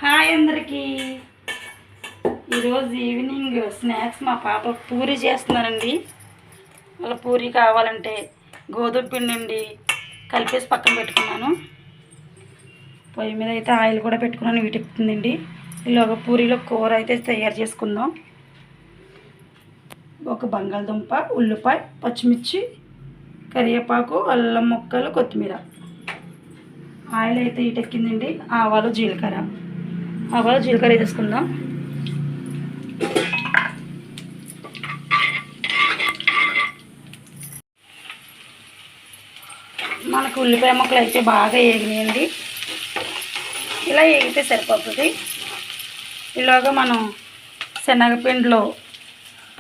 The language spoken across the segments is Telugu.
హాయ్ అందరికీ. ఈరోజు ఈవినింగ్ స్నాక్స్ మా పాప పూరి చేస్తున్నానండి. వాళ్ళ పూరి కావాలంటే గోధుమ పిండి అండి కలిపేసి పక్కన పెట్టుకున్నాను. పొయ్యి మీద అయితే ఆయిల్ కూడా పెట్టుకున్నాను, వీటెక్కుతుందండి. ఇలాగ పూరీలో కూర అయితే తయారు చేసుకుందాం. ఒక బంగాళదుంప, ఉల్లిపాయ, పచ్చిమిర్చి, కరివేపాకు, అల్లం ముక్కలు, కొత్తిమీర. ఆయిల్ అయితే వీటెక్కిందండి. ఆవాలు జీలకర్ర వేసుకుందాం. మనకు ఉల్లిపాయ ముక్కలు అయితే బాగా వేగినాయండి. ఇలా వేగితే సరిపోతుంది. ఇలాగా మనం శనగపిండిలో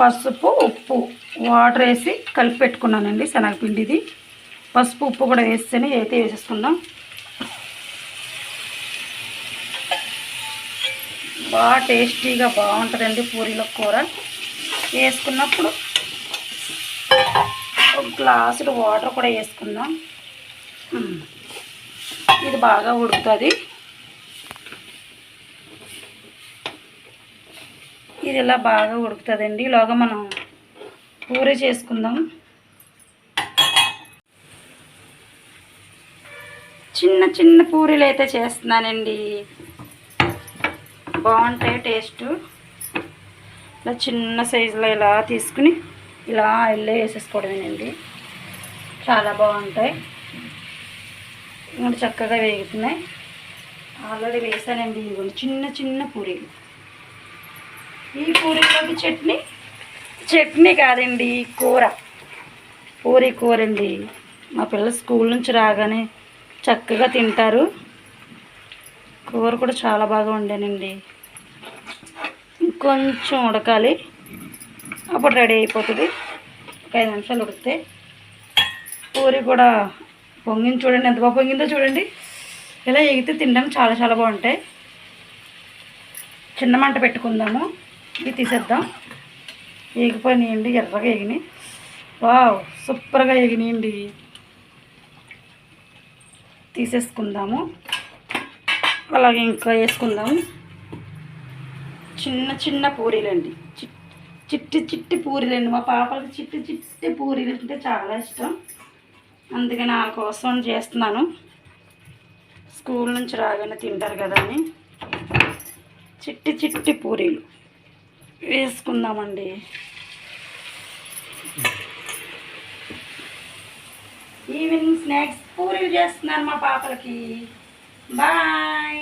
పసుపు, ఉప్పు, వాటర్ వేసి కలిపి పెట్టుకున్నానండి. శనగపిండి ఇది పసుపు ఉప్పు కూడా వేస్తేనే అయితే వేసేసుకుందాం. బాగా టేస్టీగా బాగుంటుందండి పూరీలో కూర. వేసుకున్నప్పుడు ఒక గ్లాసుడు వాటర్ కూడా వేసుకుందాం. ఇది బాగా ఉడుకుతుంది. ఇది ఇలా బాగా ఉడుకుతుందండి. ఇలాగా మనం పూరీ చేసుకుందాం. చిన్న చిన్న పూరీలు అయితే చేస్తున్నానండి. బాగుంటాయి టేస్ట్. ఇలా చిన్న సైజులో ఇలా తీసుకుని ఇలా ఆయిల్లో వేసేసుకోవడమేనండి. చాలా బాగుంటాయి. ఇంకా చక్కగా వేగుతున్నాయి. ఆల్రెడీ వేసానండి. ఇవ్వండి చిన్న చిన్న పూరీలు. ఈ పూరీలోకి చట్నీ కాదండి, కూర, పూరీ కూర అండి. మా పిల్లలు స్కూల్ నుంచి రాగానే చక్కగా తింటారు. కూర కూడా చాలా బాగా వండానండి. ఇంకొంచెం ఉడకాలి, అప్పుడు రెడీ అయిపోతుంది. ఒక 5 నిమిషాలు ఉడికితే పూరి కూడా పొంగింది. చూడండి ఎంత బాగా పొంగిందో చూడండి. ఇలా ఎగితే తినడానికి చాలా చాలా బాగుంటాయి. చిన్న మంట పెట్టుకుందాము. ఇవి తీసేద్దాం. ఎగిపోయినాయండి, ఎర్రగా ఎగినాయి. వావ్, సూపర్గా ఎగినాయండి. తీసేసుకుందాము. అలాగే ఇంకా వేసుకుందాము. చిన్న చిన్న పూరీలండి, చిట్టి చిట్టి పూరీలండి. మా పాపలకి చిట్టి చిట్టి పూరీలు అంటే చాలా ఇష్టం. అందుకని వాళ్ళ కోసం చేస్తున్నాను. స్కూల్ నుంచి రాగానే తింటారు కదా అని చిట్టి చిట్టి పూరీలు వేసుకుందామండి. ఈవినింగ్ స్నాక్స్ పూరీలు చేస్తున్నాను మా పాపలకి. బాయ్.